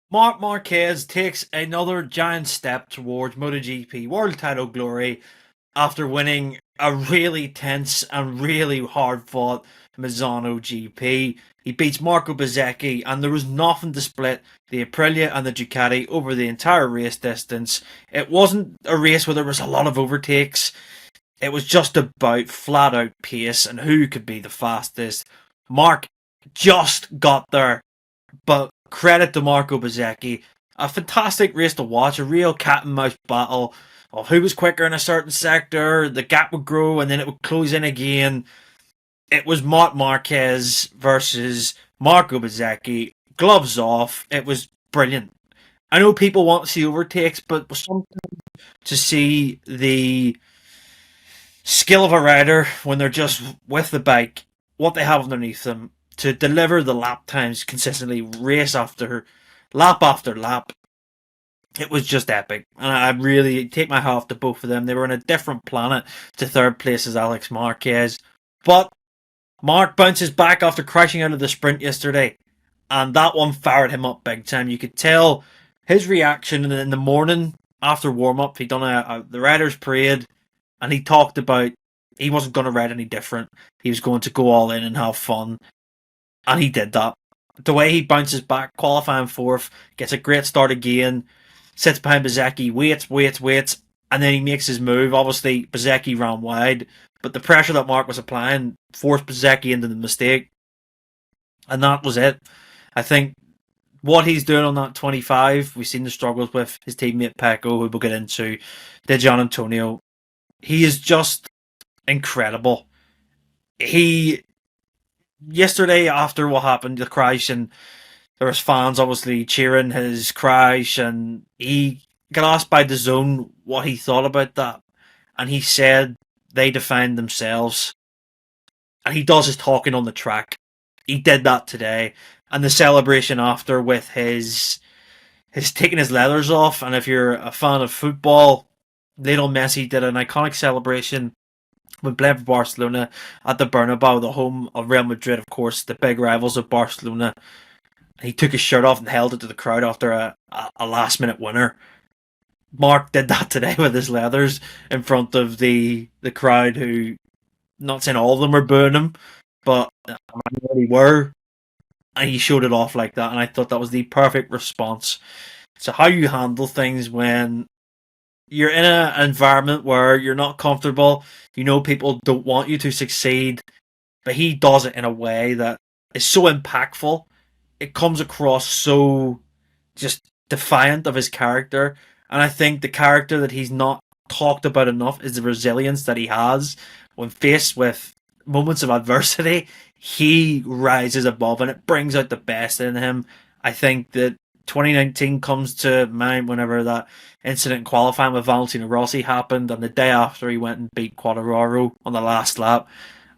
Marc Marquez takes another giant step towards MotoGP world title glory after winning a really tense and really hard fought Misano GP. He beats Marco Bezzecchi, and there was nothing to split the Aprilia and the Ducati over the entire race distance. It wasn't a race where there was a lot of overtakes. It was just about flat out pace and who could be the fastest. Mark just got there, but credit to Marco Bezzecchi. A fantastic race to watch, a real cat and mouse battle of who was quicker in a certain sector. The gap would grow and then it would close in again. It was Marc Marquez versus Marco Bezzecchi. Gloves off. It was brilliant. I know people want to see overtakes, but sometimes to see the skill of a rider when they're just with the bike, what they have underneath them, to deliver the lap times consistently, race after lap. It was just epic, and I really take my hat off to both of them. They were on a different planet to third place as Alex Marquez, but Mark bounces back after crashing out of the sprint yesterday, and that one fired him up big time. You could tell his reaction in the morning after warm up. He'd done the riders' parade, and he talked about he wasn't going to ride any different. He was going to go all in and have fun, and he did that. The way he bounces back, qualifying fourth, gets a great start again, sits behind Bezzecchi, waits, and then he makes his move. Obviously, Bezzecchi ran wide, but the pressure that Mark was applying forced Bezzecchi into the mistake, and that was it. I think what he's doing on that 25, we've seen the struggles with his teammate Pecco, who we'll get into, De Gian Antonio. He is just incredible. He yesterday after what happened, the crash, and there was fans obviously cheering his crash, and he got asked by the Zone what he thought about that, and he said they defined themselves, and he does his talking on the track. He did that today, and the celebration after with his taking his leathers off, and if you're a fan of football, Lionel Messi did an iconic celebration when playing for Barcelona at the Bernabeu, the home of Real Madrid, of course, the big rivals of Barcelona. He took his shirt off and held it to the crowd after a last minute winner. Mark did that today with his leathers in front of the crowd, who, not saying all of them were booing him, but they were. And he showed it off like that, and I thought that was the perfect response. So how you handle things when you're in an environment where you're not comfortable, you know people don't want you to succeed, but he does it in a way that is so impactful. It comes across so just defiant of his character, and I think the character that he's not talked about enough is the resilience that he has when faced with moments of adversity. He rises above, and it brings out the best in him. I think that 2019 comes to mind whenever that incident in qualifying with Valentino Rossi happened, and the day after he went and beat Quadraro on the last lap,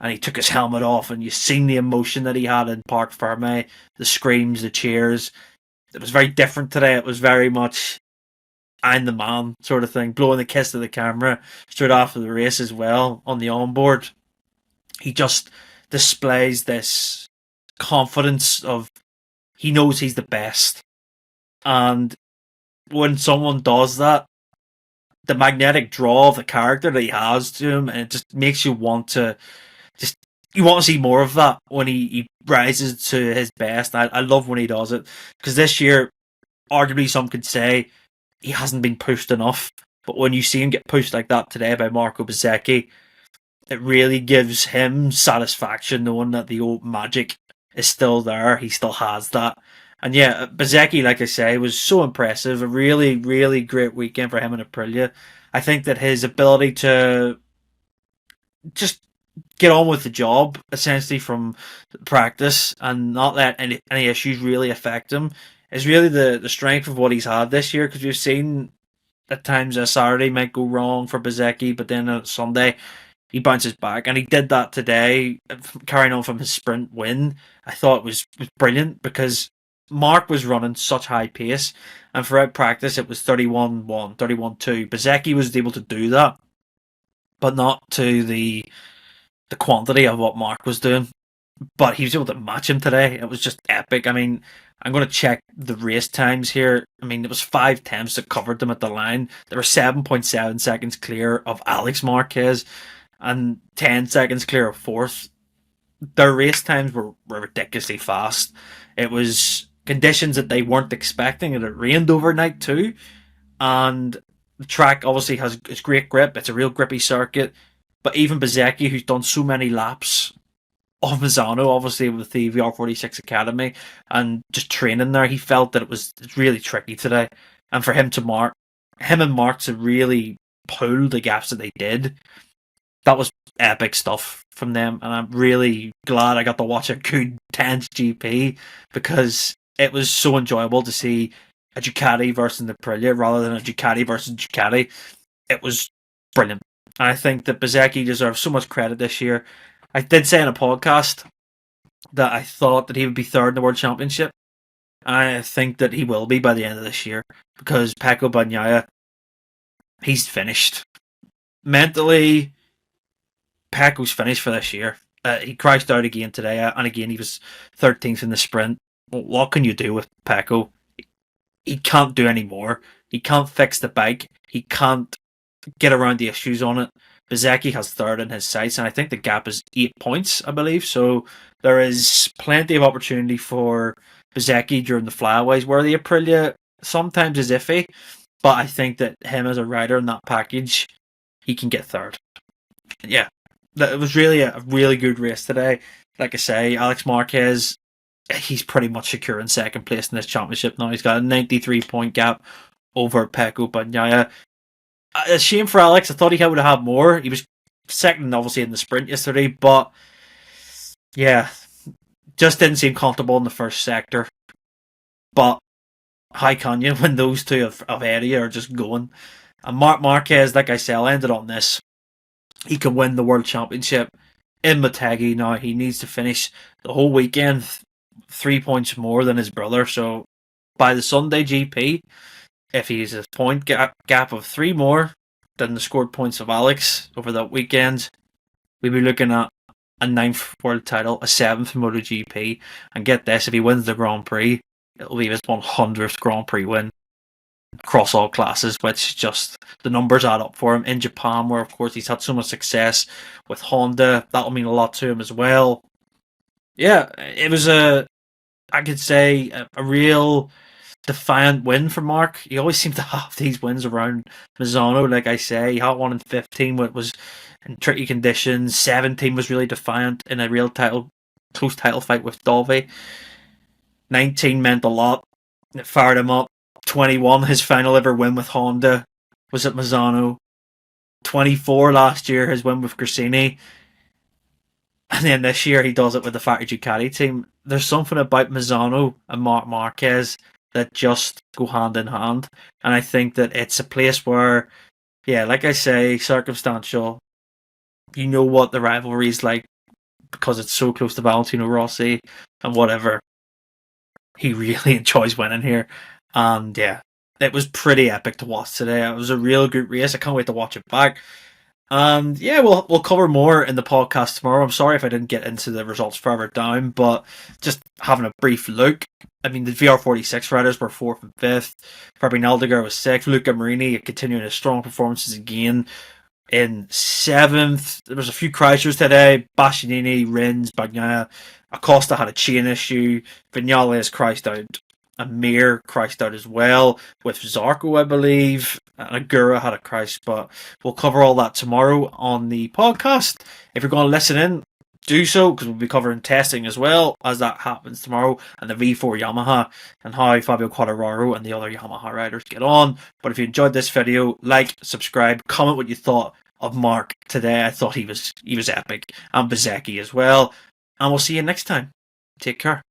and he took his helmet off, and you seen the emotion that he had in Parc Ferme, the screams, the cheers. It was very different today. It was very much I'm the man sort of thing, blowing the kiss to the camera straight after the race as well on the onboard. He just displays this confidence of he knows he's the best, and when someone does that, the magnetic draw of the character that he has to him, and it just makes you want to just you want to see more of that when he rises to his best. I love when he does it, because this year, arguably, some could say he hasn't been pushed enough. But when you see him get pushed like that today by Marco Bezzecchi, it really gives him satisfaction knowing that the old magic is still there. He still has that. And yeah, Bezzecchi, like I say, was so impressive. A really, really great weekend for him in Aprilia. I think that his ability to just get on with the job, essentially from practice, and not let any issues really affect him, is really the strength of what he's had this year. Because we've seen at times a Saturday might go wrong for Bezzecchi, but then on Sunday he bounces back, and he did that today, carrying on from his sprint win. I thought it was brilliant, because Mark was running such high pace, and throughout practice it was 31-1, 31-2. Bezzecchi was able to do that, but not to the quantity of what Mark was doing. but he was able to match him today. It was just epic. I mean, I'm going to check the race times here. I mean, it was 5 attempts that covered them at the line. They were 7.7 seconds clear of Alex Marquez and 10 seconds clear of fourth. Their race times were ridiculously fast. It was conditions that they weren't expecting, and it rained overnight too. And the track obviously has it's great grip. It's a real grippy circuit. But even Bezzecchi, who's done so many laps of Misano, obviously with the VR46 Academy, and just training there, he felt that it was really tricky today. And for him and Mark to really pull the gaps that they did, that was epic stuff from them. And I'm really glad I got to watch a good, tense GP because it was so enjoyable to see a Ducati versus an Aprilia rather than a Ducati versus Ducati. It was brilliant. And I think that Bezzecchi deserves so much credit this year. I did say in a podcast that I thought that he would be third in the World Championship. I think that he will be by the end of this year because Pecco Bagnaia, he's finished. Mentally, Pecco's finished for this year. He crashed out again today, and again he was 13th in the sprint. What can you do with Pecco? He can't do any more. He can't fix the bike. He can't get around the issues on it. Bezzecchi has third in his sights, and I think the gap is 8 points, I believe. So there is plenty of opportunity for Bezzecchi during the flyaways, where the Aprilia sometimes is iffy, but I think that him as a rider in that package, he can get third. Yeah, it was really a really good race today. Like I say, Alex Marquez, he's pretty much secure in second place in this championship now. He's got a 93-point gap over Pecco Bagnaia. A shame for Alex. I thought he would have had more. He was second, obviously, in the sprint yesterday, but yeah, just didn't seem comfortable in the first sector. But how can you when those two of area are just going? And Marc Marquez, like I said, I'll end it on this. He can win the World Championship in Motegi now. He needs to finish the whole weekend 3 points more than his brother. So by the Sunday GP, if he's a point gap of 3 more than the scored points of Alex over that weekend, we'll be looking at a 9th world title, a 7th MotoGP, and get this, if he wins the Grand Prix, it'll be his 100th Grand Prix win across all classes, which just, the numbers add up for him. In Japan, where of course he's had so much success with Honda, that'll mean a lot to him as well. Yeah, it was I could say, a real defiant win for Mark. He always seems to have these wins around Misano. Like I say, he had one in 15 when it was in tricky conditions. 17 was really defiant in a real close title fight with Dolby. 19 meant a lot. It fired him up. 21, his final ever win with Honda was at Misano. 24 last year, his win with Gresini. And then this year he does it with the factory Ducati team. There's something about Misano and Marc Marquez that just go hand in hand. And I think that it's a place where, yeah, like I say, circumstantial. You know what the rivalry is like because it's so close to Valentino Rossi and whatever. He really enjoys winning here. And yeah, it was pretty epic to watch today. It was a real good race. I can't wait to watch it back. And yeah, we'll cover more in the podcast tomorrow. I'm sorry if I didn't get into the results further down, but just having a brief look. I mean, the VR46 riders were 4th and 5th. Fabian Aldegar was 6th. Luca Marini continuing his strong performances again in 7th. There was a few crashers today. Bastianini, Rins, Bagnaia. Acosta had a chain issue. Vinales crashed out. Amir crashed out as well with Zarco, I believe. And Agura had a crash, but we'll cover all that tomorrow on the podcast. If you're going to listen in, do so, because we'll be covering testing as well as that happens tomorrow, and the V4 Yamaha, and how Fabio Quartararo and the other Yamaha riders get on. But if you enjoyed this video, like, subscribe, comment what you thought of Mark today. I thought he was epic, and Bezzecchi as well. And we'll see you next time. Take care.